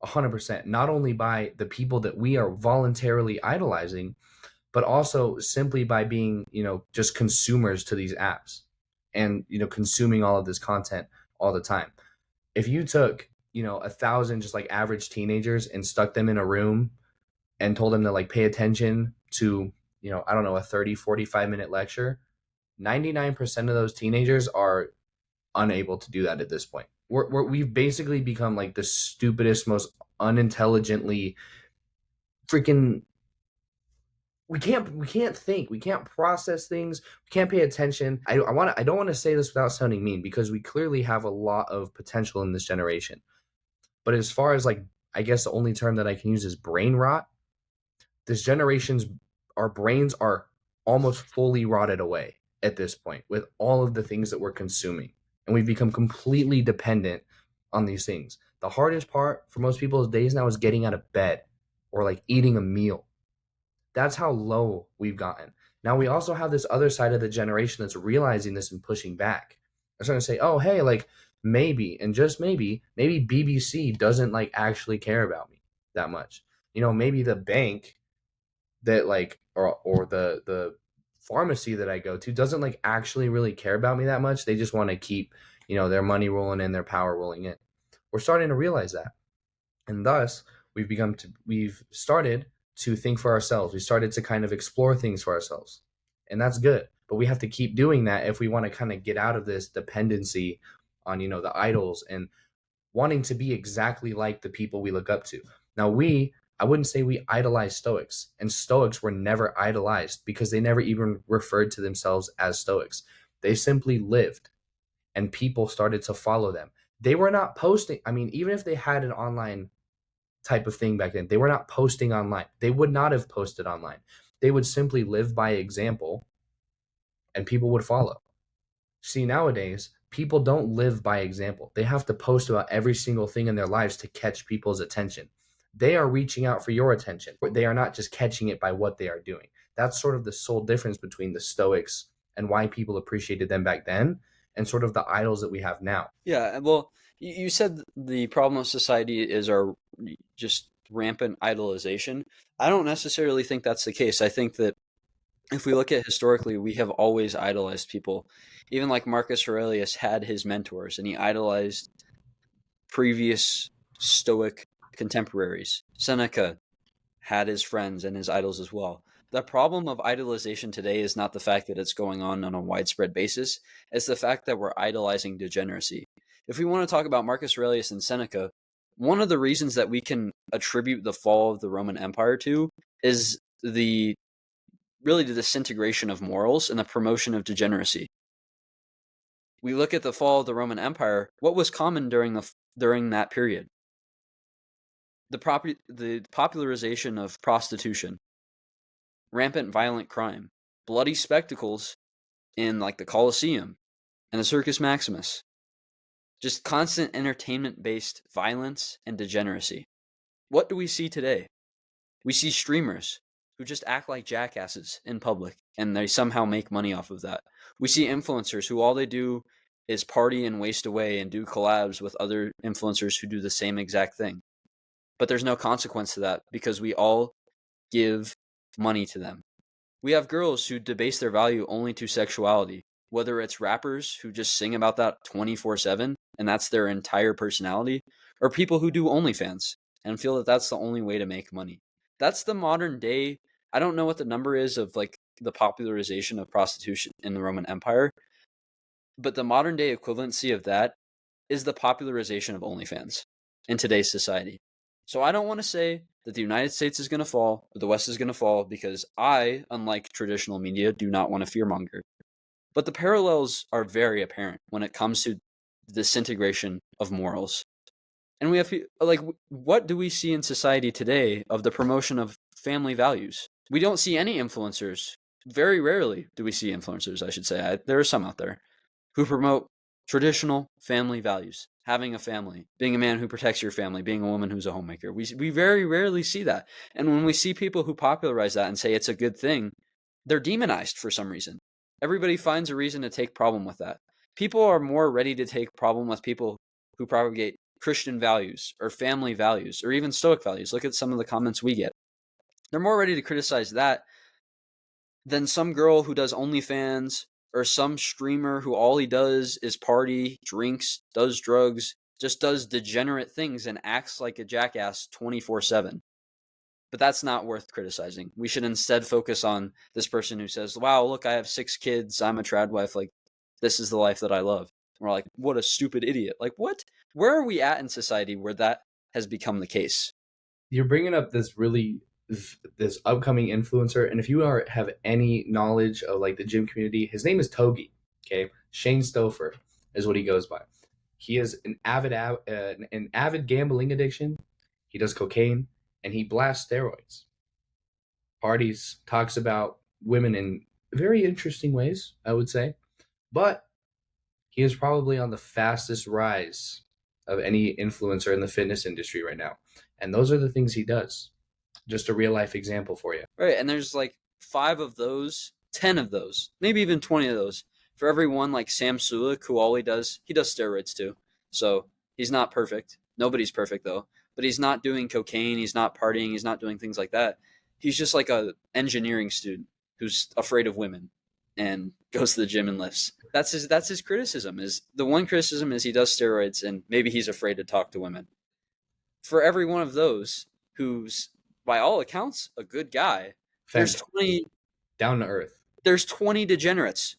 100%, not only by the people that we are voluntarily idolizing, but also simply by being, just consumers to these apps, and, consuming all of this content all the time. If you took, 1,000 just like average teenagers and stuck them in a room and told them to like pay attention to, I don't know, a 30-45 minute lecture, 99% of those teenagers are unable to do that at this point. We've basically become like the stupidest, most unintelligently freaking. We can't think. We can't process things. We can't pay attention. I don't want to say this without sounding mean, because we clearly have a lot of potential in this generation. But as far as like, I guess the only term that I can use is brain rot. This generation's Our brains are almost fully rotted away at this point with all of the things that we're consuming, and we've become completely dependent on these things. The hardest part for most people's days now is getting out of bed or like eating a meal. That's how low we've gotten. Now we also have this other side of the generation that's realizing this and pushing back. They're starting to say, "Oh, hey, like maybe, and just maybe BBC doesn't like actually care about me that much. Maybe the bank that like, or the pharmacy that I go to doesn't like actually really care about me that much. They just want to keep, their money rolling in, their power rolling in." We're starting to realize that. And thus we've started to think for ourselves. We started to kind of explore things for ourselves. And that's good. But we have to keep doing that if we want to kind of get out of this dependency on, the idols, and wanting to be exactly like the people we look up to. Now, I wouldn't say we idolize Stoics, and Stoics were never idolized because they never even referred to themselves as Stoics. They simply lived, and people started to follow them. They were not posting. I mean, even if they had an online type of thing back then, they were not posting online. They would not have posted online. They would simply live by example, and people would follow. See, nowadays, people don't live by example. They have to post about every single thing in their lives to catch people's attention. They are reaching out for your attention. They are not just catching it by what they are doing. That's sort of the sole difference between the Stoics and why people appreciated them back then, and sort of the idols that we have now. Yeah, well, you said the problem of society is our just rampant idolization. I don't necessarily think that's the case. I think that if we look at historically, we have always idolized people. Even like Marcus Aurelius had his mentors, and he idolized previous Stoic contemporaries. Seneca had his friends and his idols as well. The problem of idolization today is not the fact that it's going on a widespread basis, it's the fact that we're idolizing degeneracy. If we want to talk about Marcus Aurelius and Seneca, one of the reasons that we can attribute the fall of the Roman Empire to is the disintegration of morals and the promotion of degeneracy. We look at the fall of the Roman Empire, what was common during that period? The popularization of prostitution, rampant violent crime, bloody spectacles in like the Colosseum and the Circus Maximus, just constant entertainment-based violence and degeneracy. What do we see today? We see streamers who just act like jackasses in public, and they somehow make money off of that. We see influencers who all they do is party and waste away and do collabs with other influencers who do the same exact thing. But there's no consequence to that because we all give money to them. We have girls who debase their value only to sexuality, whether it's rappers who just sing about that 24/7 and that's their entire personality, or people who do OnlyFans and feel that that's the only way to make money. That's the modern day. I don't know what the number is of like the popularization of prostitution in the Roman Empire, but the modern day equivalency of that is the popularization of OnlyFans in today's society. So I don't want to say that the United States is going to fall or the West is going to fall because I, unlike traditional media, do not want to fearmonger. But the parallels are very apparent when it comes to the disintegration of morals. And we have, like, what do we see in society today of the promotion of family values? We don't see any influencers. Very rarely do we see influencers, I should say. There are some out there who promote traditional family values, having a family, being a man who protects your family, being a woman who's a homemaker. We very rarely see that. And when we see people who popularize that and say it's a good thing, they're demonized for some reason. Everybody finds a reason to take problem with that. People are more ready to take problem with people who propagate Christian values or family values or even Stoic values. Look at some of the comments we get. They're more ready to criticize that than some girl who does OnlyFans or some streamer who all he does is party, drinks, does drugs, just does degenerate things and acts like a jackass 24/7. But that's not worth criticizing. We should instead focus on this person who says, wow, look, I have 6 kids, I'm a trad wife, like, this is the life that I love. And we're like, what a stupid idiot. Like, what? Where are we at in society where that has become the case? You're bringing up this upcoming influencer, and if you have any knowledge of like the gym community, his name is Togi. Okay, Shane Stouffer is what he goes by. He is an avid gambling addiction. He does cocaine and he blasts steroids. Parties, talks about women in very interesting ways, I would say, but he is probably on the fastest rise of any influencer in the fitness industry right now, and those are the things he does. Just a real life example for you. Right, and there's like 5 of those, 10 of those, maybe even 20 of those. For every one, like Sam Sulek, who all he does steroids too. So he's not perfect. Nobody's perfect though. But he's not doing cocaine. He's not partying. He's not doing things like that. He's just like a engineering student who's afraid of women and goes to the gym and lifts. That's his criticism. Is the one criticism is he does steroids and maybe he's afraid to talk to women. For every one of those who's by all accounts a good guy, there's 20 down to earth. There's 20 degenerates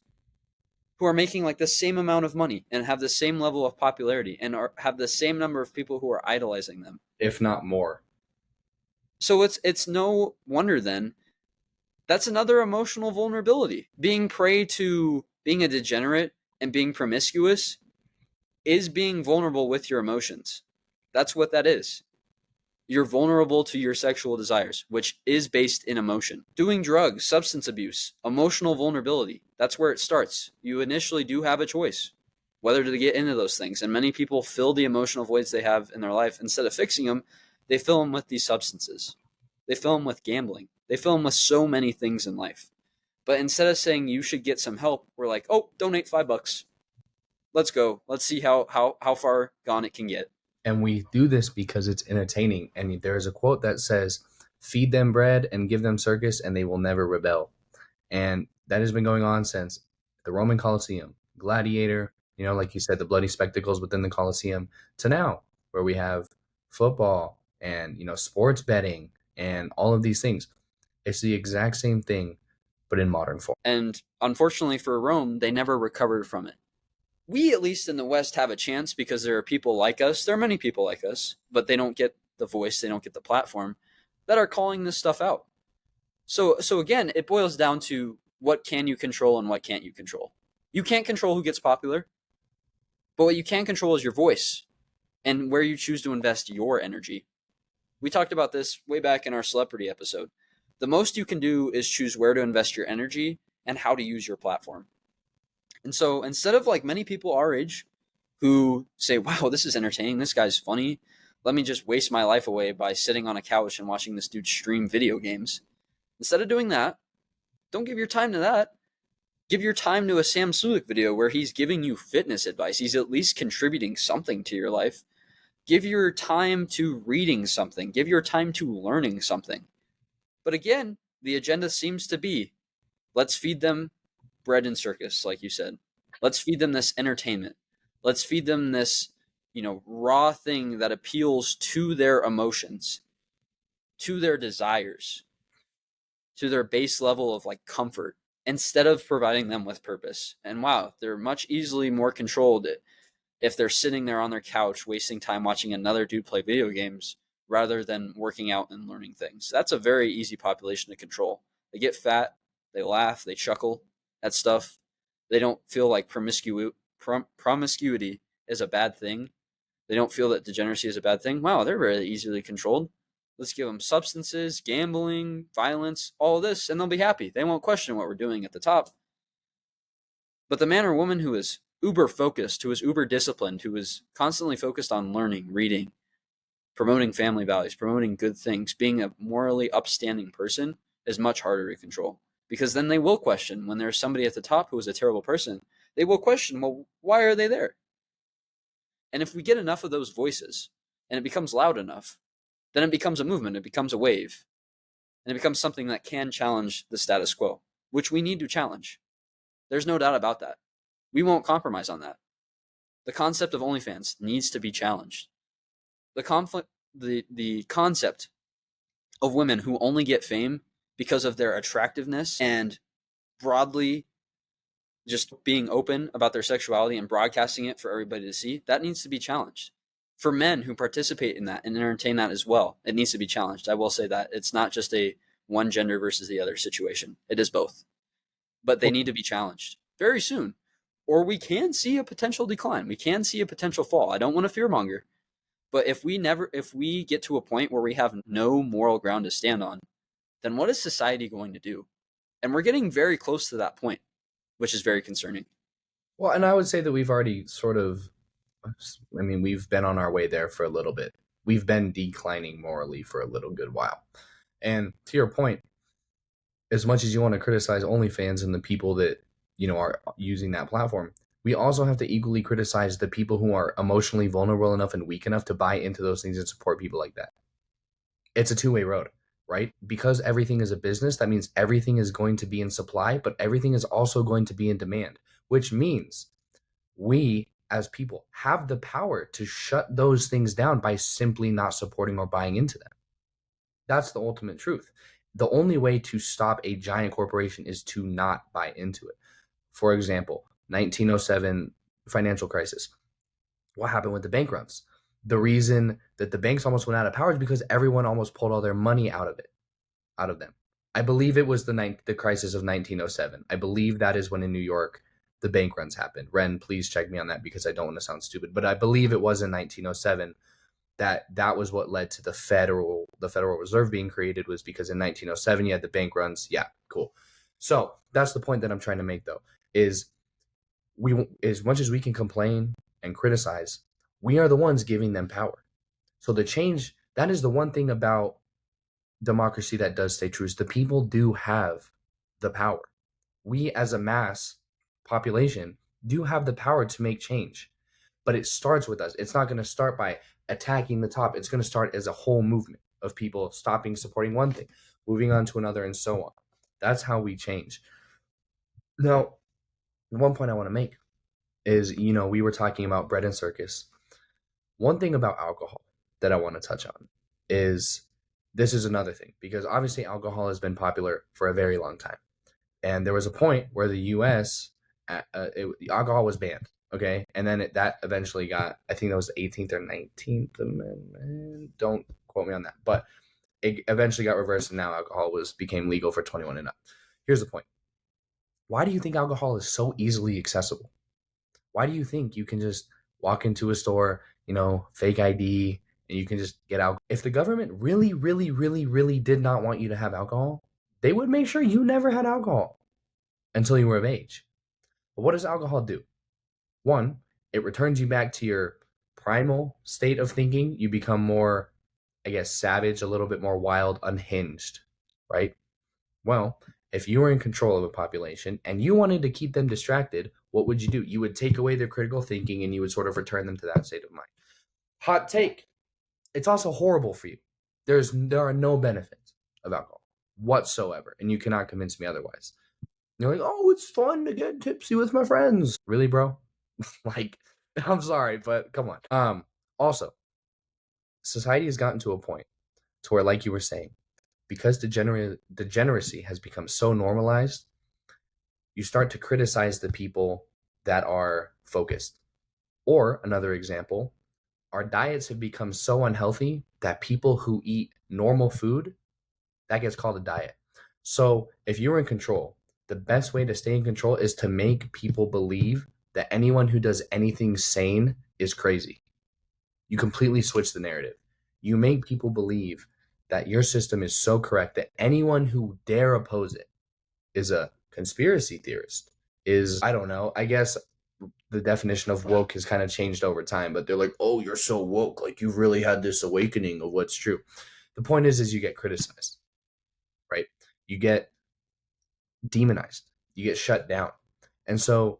who are making like the same amount of money and have the same level of popularity and have the same number of people who are idolizing them, if not more. So it's no wonder then that's another emotional vulnerability. Being prey to being a degenerate and being promiscuous is being vulnerable with your emotions. That's what that is. You're vulnerable to your sexual desires, which is based in emotion. Doing drugs, substance abuse, emotional vulnerability, that's where it starts. You initially do have a choice whether to get into those things. And many people fill the emotional voids they have in their life. Instead of fixing them, they fill them with these substances. They fill them with gambling. They fill them with so many things in life. But instead of saying you should get some help, we're like, oh, donate $5. Let's go. Let's see how far gone it can get. And we do this because it's entertaining. And there's a quote that says, feed them bread and give them circus and they will never rebel. And that has been going on since the Roman Colosseum, Gladiator, like you said, the bloody spectacles within the Colosseum, to now where we have football and, sports betting and all of these things. It's the exact same thing, but in modern form. And unfortunately for Rome, they never recovered from it. We, at least in the West, have a chance because there are people like us. There are many people like us, but they don't get the voice, they don't get the platform that are calling this stuff out. So again, it boils down to what can you control and what can't you control. You can't control who gets popular, but what you can control is your voice and where you choose to invest your energy. We talked about this way back in our celebrity episode. The most you can do is choose where to invest your energy and how to use your platform. And so instead of like many people our age who say, wow, this is entertaining, this guy's funny, let me just waste my life away by sitting on a couch and watching this dude stream video games. Instead of doing that, don't give your time to that. Give your time to a Sam Sulek video where he's giving you fitness advice. He's at least contributing something to your life. Give your time to reading something. Give your time to learning something. But again, the agenda seems to be, let's feed them bread and circus, like you said. Let's feed them this entertainment. Let's feed them this, raw thing that appeals to their emotions, to their desires, to their base level of like comfort, instead of providing them with purpose. And wow, they're much easily more controlled if they're sitting there on their couch wasting time watching another dude play video games rather than working out and learning things. That's a very easy population to control. They get fat, they laugh, they chuckle at stuff. They don't feel like promiscuity is a bad thing. They don't feel that degeneracy is a bad thing. Wow, they're very easily controlled. Let's give them substances, gambling, violence, all this, and they'll be happy. They won't question what we're doing at the top. But the man or woman who is uber focused, who is uber disciplined, who is constantly focused on learning, reading, promoting family values, promoting good things, being a morally upstanding person is much harder to control. Because then they will question, when there's somebody at the top who is a terrible person, they will question, well, why are they there? And if we get enough of those voices and it becomes loud enough, then it becomes a movement, it becomes a wave, and it becomes something that can challenge the status quo, which we need to challenge. There's no doubt about that. We won't compromise on that. The concept of OnlyFans needs to be challenged. The concept of women who only get fame because of their attractiveness and broadly just being open about their sexuality and broadcasting it for everybody to see, that needs to be challenged. For men who participate in that and entertain that as well, it needs to be challenged. I will say that. It's not just a one gender versus the other situation. It is both. But they need to be challenged very soon, or we can see a potential decline. We can see a potential fall. I don't want to fearmonger, but if we get to a point where we have no moral ground to stand on, then what is society going to do? And we're getting very close to that point, which is very concerning. Well, and I would say that we've already we've been on our way there for a little bit. We've been declining morally for a little good while. And to your point, as much as you want to criticize OnlyFans and the people that, are using that platform, we also have to equally criticize the people who are emotionally vulnerable enough and weak enough to buy into those things and support people like that. It's a two-way road, right? Because everything is a business, that means everything is going to be in supply, but everything is also going to be in demand, which means we as people have the power to shut those things down by simply not supporting or buying into them. That's the ultimate truth. The only way to stop a giant corporation is to not buy into it. For example, 1907 financial crisis. What happened with the bank runs? The reason that the banks almost went out of power is because everyone almost pulled all their money out of them. I believe it was the crisis of 1907. I believe that is when in New York the bank runs happened. Ren, please check me on that because I don't want to sound stupid, but I believe it was in 1907 that was what led to the Federal Reserve being created, was because in 1907 you had the bank runs. Yeah, cool. So that's the point that I'm trying to make, though, is we, as much as we can complain and criticize, we are the ones giving them power. So the change, that is the one thing about democracy that does stay true, is the people do have the power. We as a mass population do have the power to make change, but it starts with us. It's not going to start by attacking the top. It's going to start as a whole movement of people stopping supporting one thing, moving on to another, and so on. That's how we change. Now, one point I want to make is, we were talking about bread and circus. One thing about alcohol that I want to touch on is, this is another thing, because obviously alcohol has been popular for a very long time. And there was a point where the U.S., alcohol was banned, okay? And then that eventually got, I think that was the 18th or 19th Amendment. Don't quote me on that. But it eventually got reversed, and now alcohol became legal for 21 and up. Here's the point. Why do you think alcohol is so easily accessible? Why do you think you can just walk into a store, fake ID, and you can just get alcohol? If the government really, really, really, really did not want you to have alcohol, they would make sure you never had alcohol until you were of age. But what does alcohol do? One, it returns you back to your primal state of thinking. You become more, savage, a little bit more wild, unhinged, right? Well, if you were in control of a population and you wanted to keep them distracted, what would you do? You would take away their critical thinking and you would sort of return them to that state of mind. Hot take. It's also horrible for you. There are no benefits of alcohol whatsoever, and you cannot convince me otherwise. You're like, oh, it's fun to get tipsy with my friends. Really, bro? Like, I'm sorry, but come on. Also, society has gotten to a point to where, like you were saying, because degeneracy has become so normalized, you start to criticize the people that are focused. Or another example, our diets have become so unhealthy that people who eat normal food, that gets called a diet. So if you're in control, the best way to stay in control is to make people believe that anyone who does anything sane is crazy. You completely switch the narrative. You make people believe that your system is so correct that anyone who dare oppose it is a conspiracy theorist. I don't know, I guess the definition of woke has kind of changed over time, but they're like, oh, you're so woke. Like you've really had this awakening of what's true. The point is you get criticized, right? You get demonized, you get shut down. And so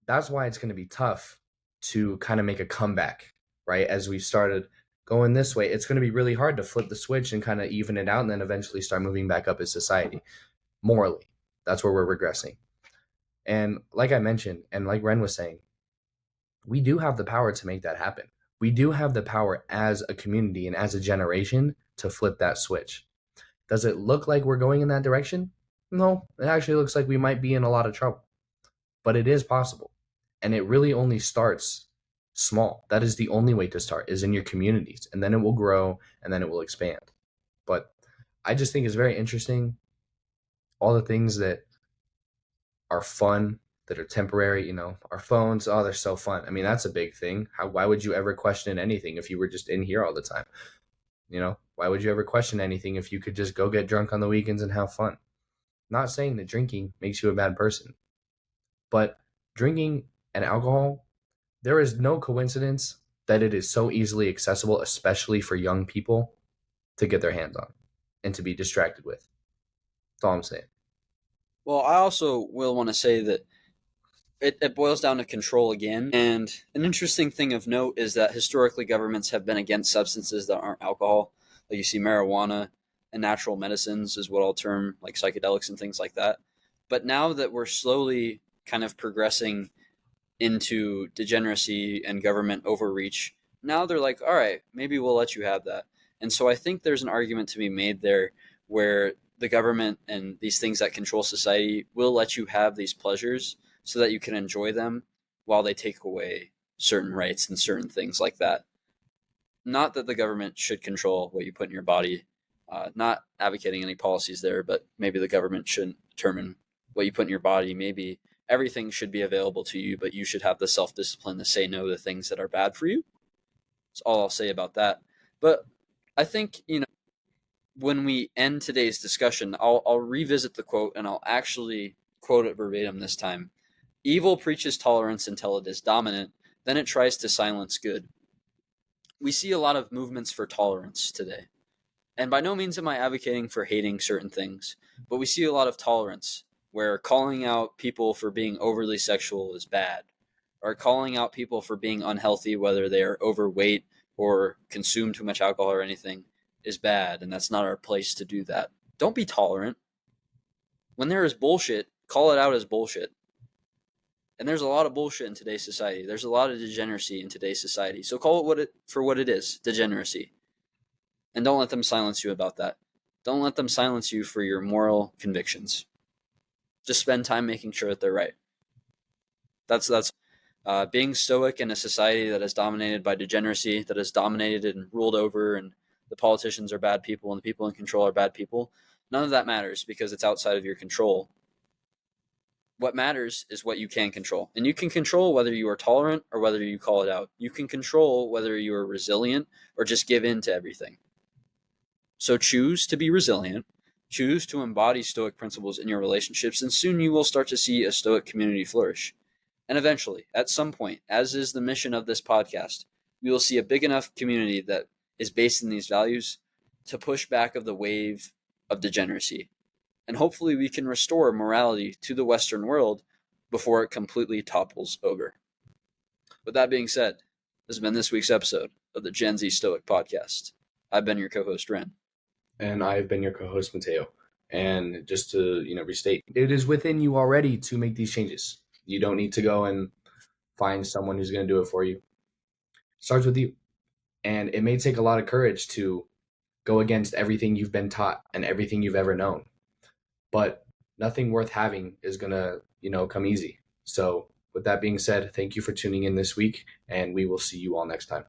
that's why it's going to be tough to kind of make a comeback, right? As we started going this way, it's going to be really hard to flip the switch and kind of even it out and then eventually start moving back up as society morally. That's where we're regressing. And like I mentioned, and like Ren was saying, we do have the power to make that happen. We do have the power as a community and as a generation to flip that switch. Does it look like we're going in that direction? No, it actually looks like we might be in a lot of trouble, but it is possible. And it really only starts small. That is the only way to start, is in your communities, and then it will grow and then it will expand. But I just think it's very interesting, all the things that are fun, that are temporary, our phones, oh, they're so fun. I mean, that's a big thing. Why would you ever question anything if you were just in here all the time? Why would you ever question anything if you could just go get drunk on the weekends and have fun? Not saying that drinking makes you a bad person, but drinking and alcohol, there is no coincidence that it is so easily accessible, especially for young people, to get their hands on and to be distracted with. That's all I'm saying. Well, I also will want to say that it boils down to control again. And an interesting thing of note is that historically governments have been against substances that aren't alcohol. Like you see marijuana and natural medicines is what I'll term like psychedelics and things like that. But now that we're slowly kind of progressing into degeneracy and government overreach, now they're like, all right, maybe we'll let you have that. And so I think there's an argument to be made there where the government and these things that control society will let you have these pleasures so that you can enjoy them while they take away certain rights and certain things like that. Not that the government should control what you put in your body, not advocating any policies there, but maybe the government shouldn't determine what you put in your body. Maybe everything should be available to you, but you should have the self-discipline to say no to things that are bad for you. That's all I'll say about that. But I think, when we end today's discussion, I'll revisit the quote and I'll actually quote it verbatim this time. Evil preaches tolerance until it is dominant, then it tries to silence good. We see a lot of movements for tolerance today. And by no means am I advocating for hating certain things, but we see a lot of tolerance where calling out people for being overly sexual is bad, or calling out people for being unhealthy, whether they are overweight or consume too much alcohol or anything, is bad, and that's not our place to do that. Don't be tolerant. When there is bullshit, call it out as bullshit. And there's a lot of bullshit in today's society. There's a lot of degeneracy in today's society. So call it for what it is, degeneracy. And don't let them silence you about that. Don't let them silence you for your moral convictions. Just spend time making sure that they're right. That's being stoic in a society that is dominated by degeneracy, that is dominated and ruled over, and the politicians are bad people and the people in control are bad people. None of that matters because it's outside of your control. What matters is what you can control. And you can control whether you are tolerant or whether you call it out. You can control whether you are resilient or just give in to everything. So choose to be resilient. Choose to embody Stoic principles in your relationships, and soon you will start to see a Stoic community flourish. And eventually, at some point, as is the mission of this podcast, we will see a big enough community that is based in these values to push back of the wave of degeneracy. and hopefully we can restore morality to the Western world before it completely topples over. With that being said, this has been this week's episode of the Gen Z Stoic Podcast. I've been your co-host, Ren. And I've been your co-host, Mateo. And just to, restate, it is within you already to make these changes. You don't need to go and find someone who's going to do it for you. It starts with you. And it may take a lot of courage to go against everything you've been taught and everything you've ever known. But nothing worth having is going to, come easy. So with that being said, thank you for tuning in this week, and we will see you all next time.